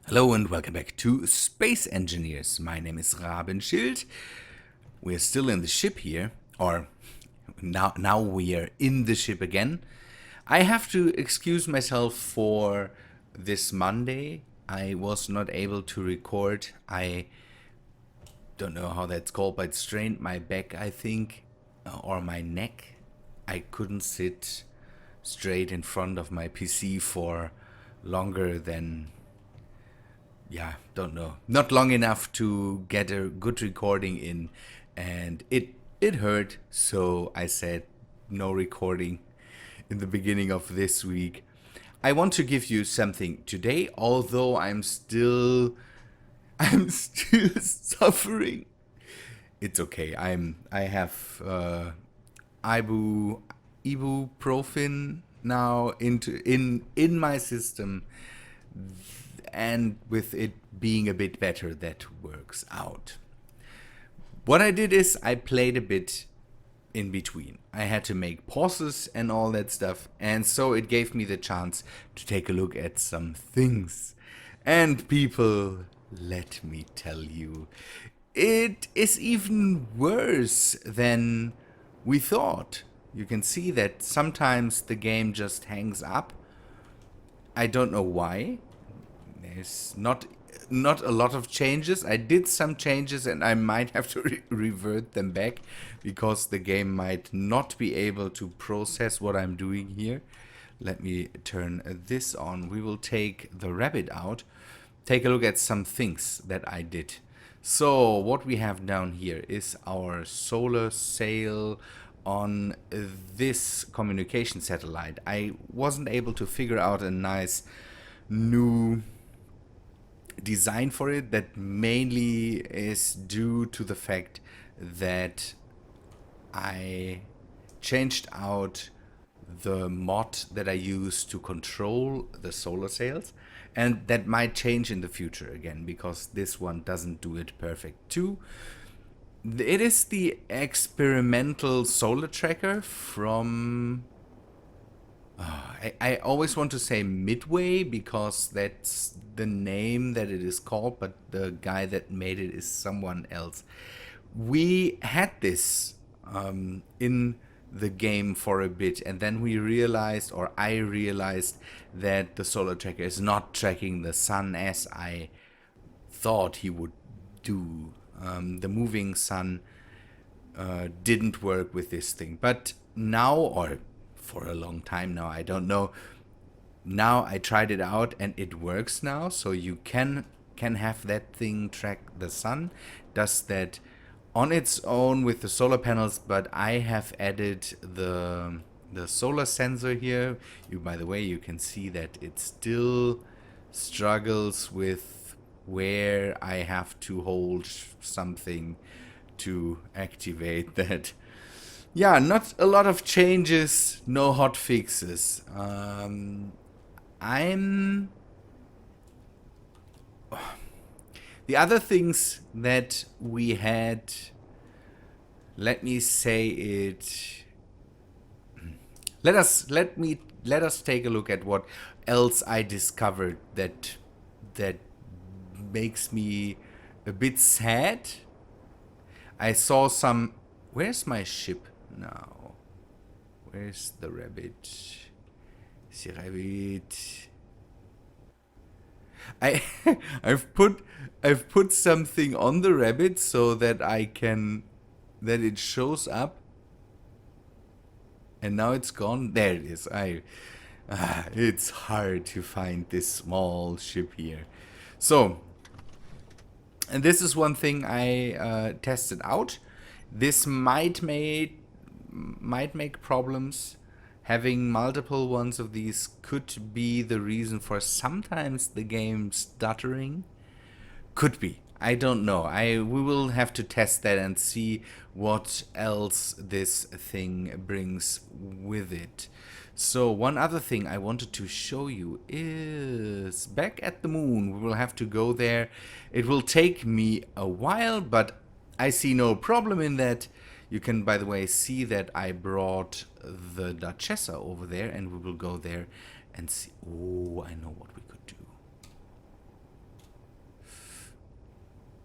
Hello and welcome back to Space Engineers. My name is Rabenschild. We're still in the ship here, or now we are in the ship again. I have to excuse myself for this Monday. I was not able to record. I don't know how that's called, but it strained my back, I think, or my neck. I couldn't sit straight in front of my PC for longer than don't know. Not long enough to get a good recording in, and it hurt, so I said no recording in the beginning of this week. I want to give you something today, although I'm still suffering. It's okay. I have ibuprofen now in my system, and with it being a bit better, that works out. What I did is I played a bit in between. I had to make pauses and all that stuff, and so it gave me the chance to take a look at some things. And people, let me tell you, it is even worse than we thought. You can see that sometimes the game just hangs up. I don't know why. There's not a lot of changes. I did some changes and I might have to revert them back because the game might not be able to process what I'm doing here. Let me turn this on. We will take the rabbit out. Take a look at some things that I did. So what we have down here is our solar sail on this communication satellite. I wasn't able to figure out a nice new design for it. That mainly is due to the fact that I changed out the mod that I use to control the solar sails, and that might change in the future again because this one doesn't do it perfect too. It is the experimental solar tracker from I always want to say Midway because that's the name that it is called, but the guy that made it is someone else. We had this in the game for a bit, and then we realized, or I realized, that the solar tracker is not tracking the sun as I thought he would do. The moving sun didn't work with this thing, but now, or for a long time now, I don't know. Now I tried it out and it works now, so you can have that thing track the sun. Does that on its own with the solar panels, but I have added the solar sensor here. By the way, you can see that it still struggles with where I have to hold something to activate that. Yeah, not a lot of changes, no hot fixes. The other things that we had, let me say it. Let us take a look at what else I discovered that makes me a bit sad. I saw some. Where's my ship now? Where's the rabbit? The rabbit. I've put something on the rabbit so that that it shows up. And now it's gone. There it is. It's hard to find this small ship here. So, and this is one thing I tested out. This might make problems. Having multiple ones of these could be the reason for sometimes the game stuttering. Could be. I don't know. We will have to test that and see what else this thing brings with it. So one other thing I wanted to show you is back at the moon. We will have to go there. It will take me a while, but I see no problem in that. You can, by the way, see that I brought the Duchessa over there, and we will go there and see. Oh, I know what we could do.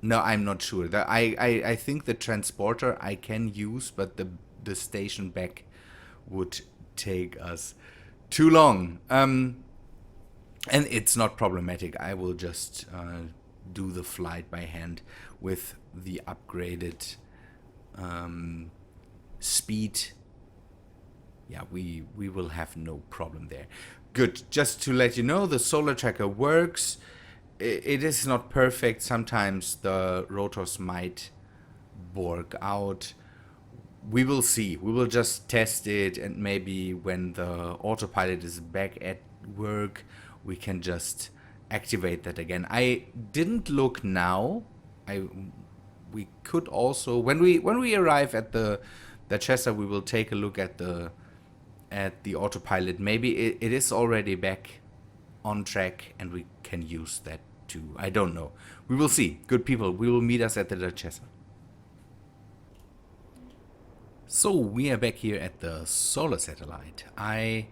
No, I'm not sure. I think the transporter I can use, but the station back would take us too long. And it's not problematic. I will just do the flight by hand with the upgraded speed. Yeah, we will have no problem there. Good. Just to let you know, the solar tracker works. It is not perfect. Sometimes the rotors might bork out. We will see. We will just test it, and maybe when the autopilot is back at work, we can just activate that again. I didn't look now. We could also, when we arrive at the Chessa, we will take a look at the autopilot. Maybe it is already back on track, and we can use that too. I don't know. We will see. Good people, we will meet us at the Chessa. So we are back here at the solar satellite. I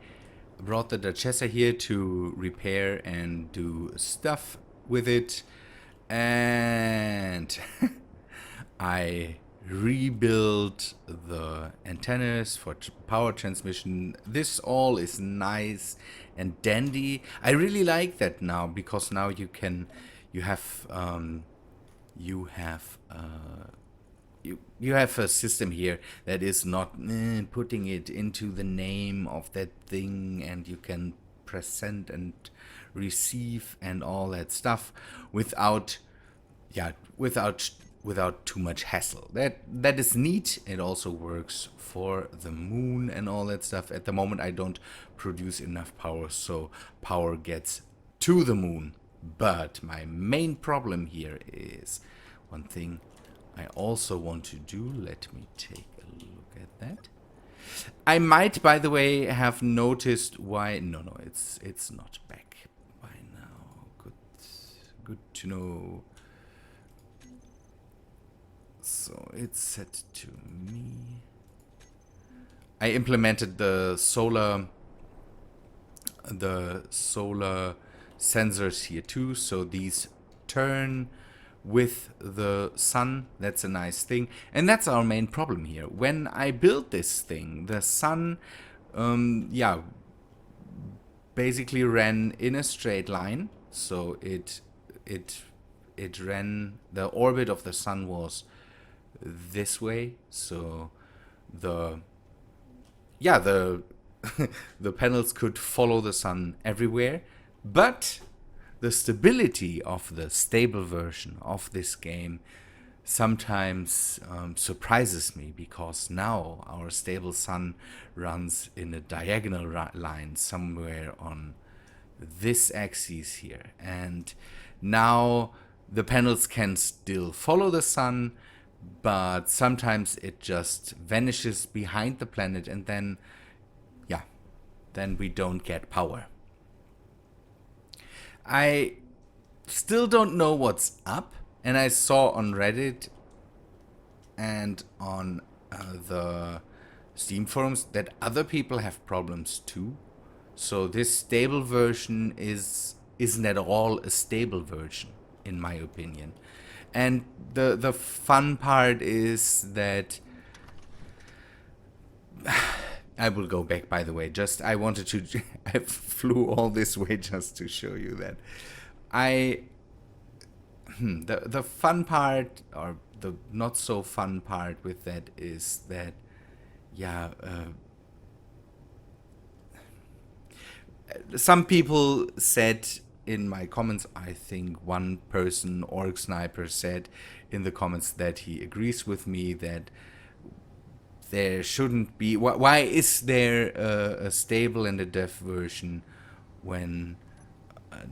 brought the Chessa here to repair and do stuff with it, and I rebuilt the antennas for power transmission. This all is nice and dandy. I really like that now, because now you have a system here that is not putting it into the name of that thing, and you can press send and receive and all that stuff without too much hassle. That is neat. It also works for the moon and all that stuff. At the moment I don't produce enough power, so power gets to the moon. But my main problem here is one thing I also want to do. Let me take a look at that. I might, by the way, have noticed why... No, it's not back by now. Good to know. So it's set to me. I implemented the solar sensors here too, so these turn with the sun. That's a nice thing, and that's our main problem here. When I built this thing, the sun basically ran in a straight line, so it ran, the orbit of the sun was this way, so the the panels could follow the sun everywhere. But the stability of the stable version of this game sometimes surprises me, because now our stable sun runs in a diagonal line somewhere on this axis here, and now the panels can still follow the sun, but sometimes it just vanishes behind the planet, and then we don't get power. I still don't know what's up, and I saw on Reddit and on the Steam forums that other people have problems too. So this stable version isn't at all a stable version, in my opinion. And the fun part is that I will go back, by the way. Just I wanted to I flew all this way just to show you that the fun part, or the not so fun part with that, is that some people said in my comments, I think one person, Org Sniper, said in the comments that he agrees with me that there shouldn't be... Why is there a stable and a dev version when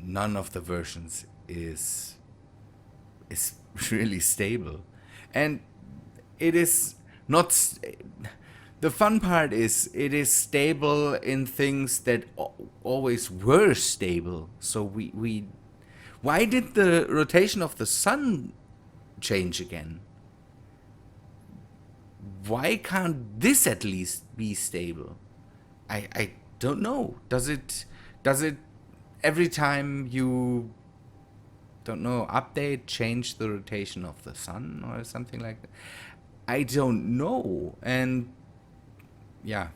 none of the versions is really stable? And it is not... The fun part is it is stable in things that always were stable. So we why did the rotation of the sun change again? Why can't this at least be stable? I don't know. Does it every time you don't know, update, change the rotation of the sun or something like that. I don't know. And yeah,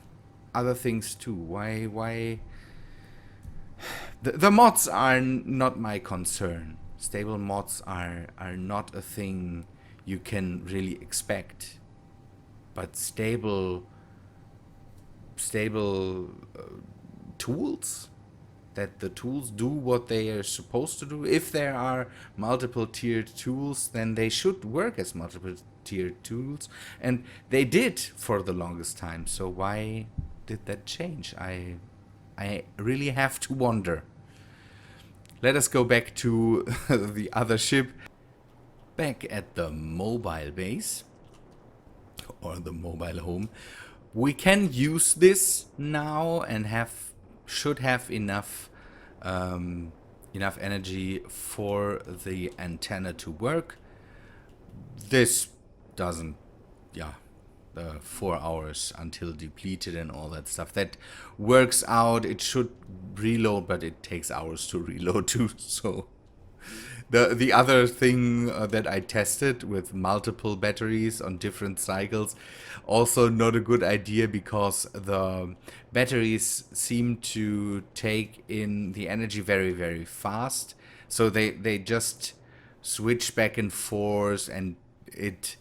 other things too. Why? The mods are not my concern. Stable mods are not a thing you can really expect. But stable tools, that the tools do what they are supposed to do. If there are multiple tiered tools, then they should work as multiple tiered tools, and they did for the longest time. So why did that change? I really have to wonder. Let us go back to the other ship. Back at the mobile base, or the mobile home, we can use this now and should have enough energy for the antenna to work. This doesn't, 4 hours until depleted and all that stuff. That works out. It should reload, but it takes hours to reload too. So the other thing that I tested with multiple batteries on different cycles, also not a good idea, because the batteries seem to take in the energy very, very fast. So they just switch back and forth, and it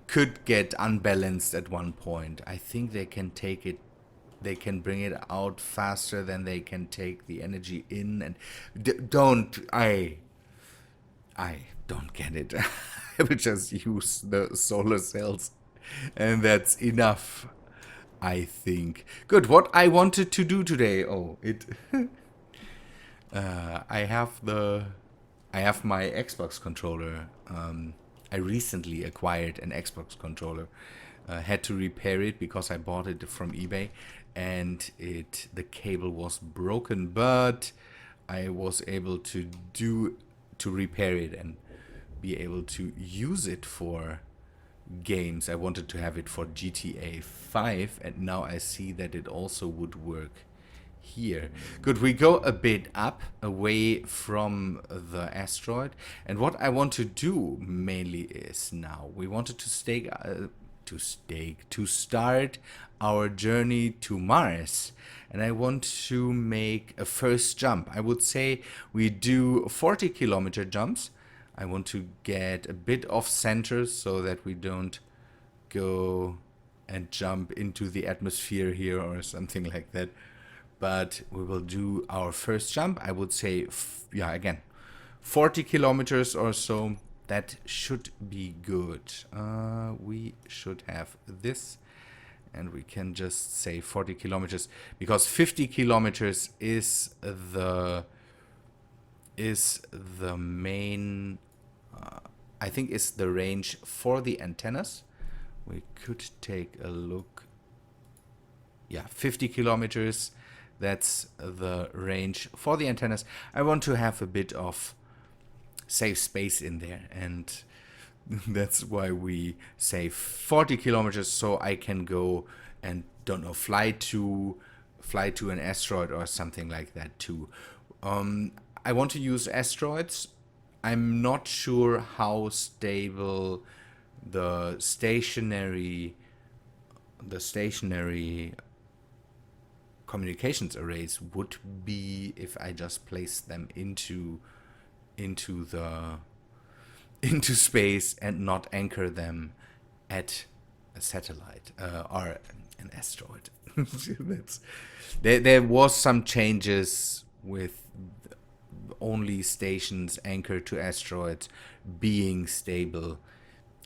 could get unbalanced at one point. I think they can bring it out faster than they can take the energy in, and I don't get it. I will just use the solar cells, and that's enough, I think. Good. What I wanted to do today, I have my Xbox controller. I recently acquired an Xbox controller. Had to repair it because I bought it from eBay, and the cable was broken, but I was able to repair it and be able to use it for games. I wanted to have it for GTA 5, and now I see that it also would work here. Good, we go a bit up away from the asteroid, and what I want to do mainly is, now we wanted to start our journey to Mars, and I want to make a first jump. I would say we do 40-kilometer jumps. I want to get a bit off center so that we don't go and jump into the atmosphere here or something like that. But we will do our first jump. I would say, again, 40 kilometers or so. That should be good. We should have this, and we can just say 40 kilometers, because 50 kilometers is the main, I think is the range for the antennas. We could take a look. 50 kilometers. That's the range for the antennas. I want to have a bit of safe space in there, and that's why we say 40 kilometers, so I can go and, fly to an asteroid or something like that too. I want to use asteroids. I'm not sure how stable the stationary communications arrays would be if I just place them into space and not anchor them at a satellite or an asteroid. There was some changes with only stations anchored to asteroids being stable,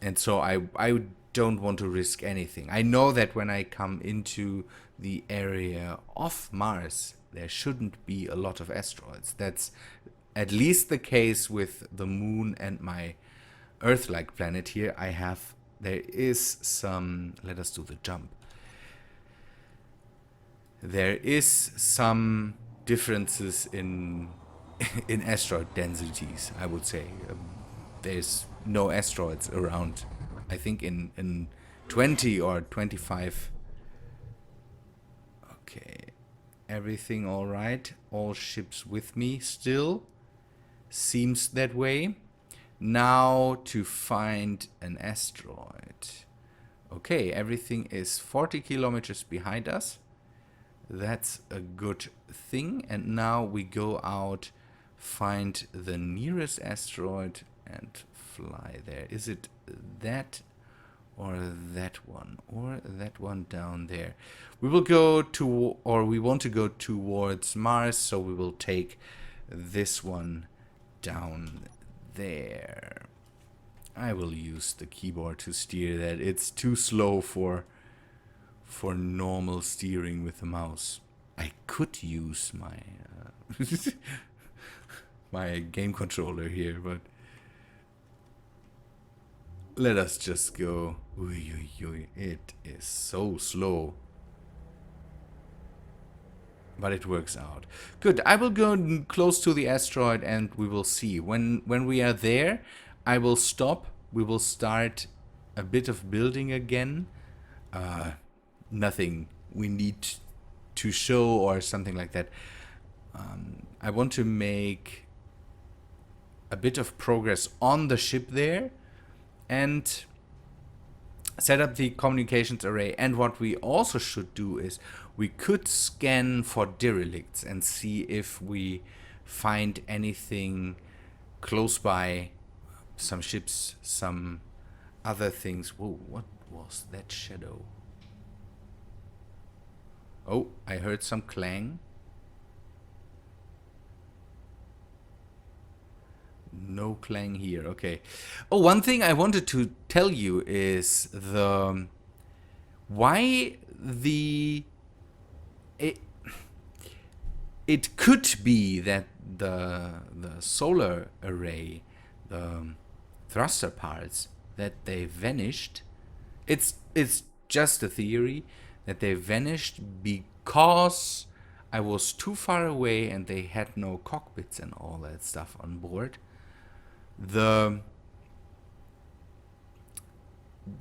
and so I don't want to risk anything. I know that when I come into the area of Mars, there shouldn't be a lot of asteroids. That's at least the case with the moon and my Earth-like planet here. There is some, let us do the jump. There is some differences in asteroid densities, I would say. There's no asteroids around, I think in 20 or 25. Okay, everything all right? All ships with me still? Seems that way. Now to find an asteroid. Okay, everything is 40 kilometers behind us. That's a good thing. And now we go out, find the nearest asteroid and fly there. Is it that or that one? Or that one down there? We will go to, or we want to go towards Mars, so we will take this one down there. I will use the keyboard to steer that. It's too slow for normal steering with the mouse. I could use my my game controller here, but let us just go. It is so slow. But it works out. Good. I will go close to the asteroid and we will see. When we are there, I will stop. We will start a bit of building again. Nothing we need to show or something like that. I want to make a bit of progress on the ship there and set up the communications array. And what we also should do is we could scan for derelicts and see if we find anything close by, some ships, some other things. Whoa, what was that shadow? Oh, I heard some clang. No clang here. Okay. Oh, one thing I wanted to tell you is why it could be that the solar array, the thruster parts, that they vanished. It's just a theory that they vanished because I was too far away and they had no cockpits and all that stuff on board.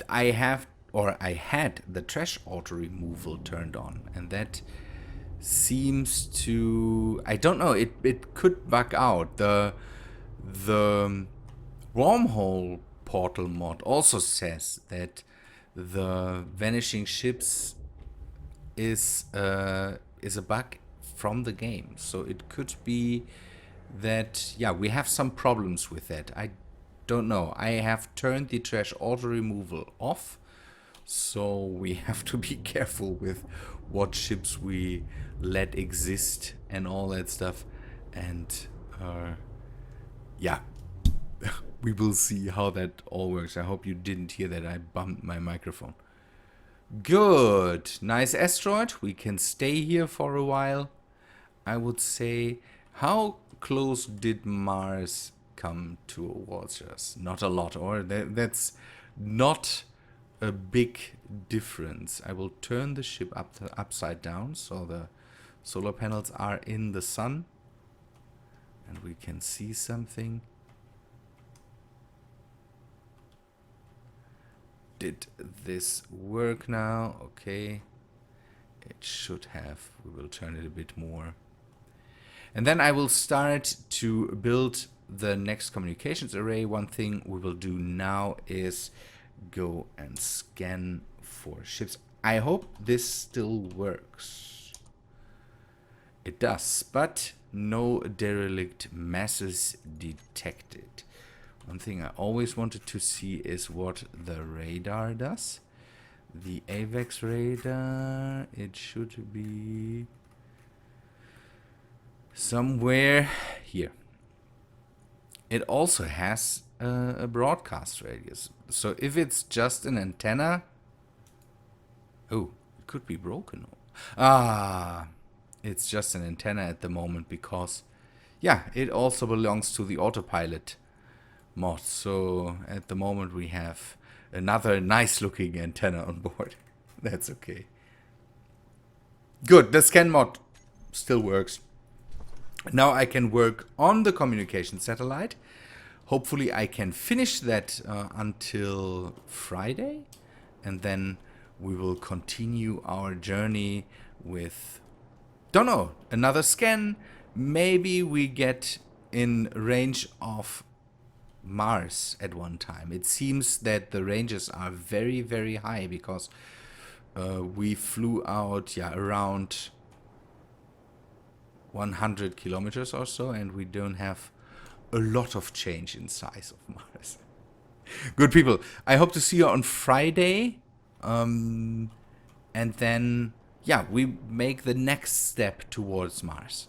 I had the trash auto removal turned on, and that seems to, I don't know, it could bug out. The wormhole portal mod also says that the vanishing ships is a bug from the game, so it could be that, yeah, we have some problems with that. I don't know. I have turned the trash auto removal off, so we have to be careful with what ships we let exist and all that stuff. And yeah, we will see how that all works. I hope you didn't hear that I bumped my microphone. Good. Nice asteroid. We can stay here for a while. I would say, how close did Mars come towards us? Not a lot, or that's not a big difference. I will turn the ship upside down so the solar panels are in the sun and we can see something. Did this work now? Okay, it should have. We will turn it a bit more. And then I will start to build the next communications array. One thing we will do now is go and scan for ships. I hope this still works. It does, but no derelict masses detected. One thing I always wanted to see is what the radar does. The AVAX radar, it should be somewhere here. It also has a broadcast radius. So if it's just an antenna, oh, it could be broken. It's just an antenna at the moment because, yeah, it also belongs to the autopilot mod. So at the moment we have another nice looking antenna on board. That's okay. Good, the scan mod still works. Now I can work on the communication satellite. Hopefully I can finish that until Friday. And then we will continue our journey with, don't know, another scan. Maybe we get in range of Mars at one time. It seems that the ranges are very, very high because we flew out around 100 kilometers or so, and we don't have a lot of change in size of Mars. Good people, I hope to see you on Friday, and then we make the next step towards Mars.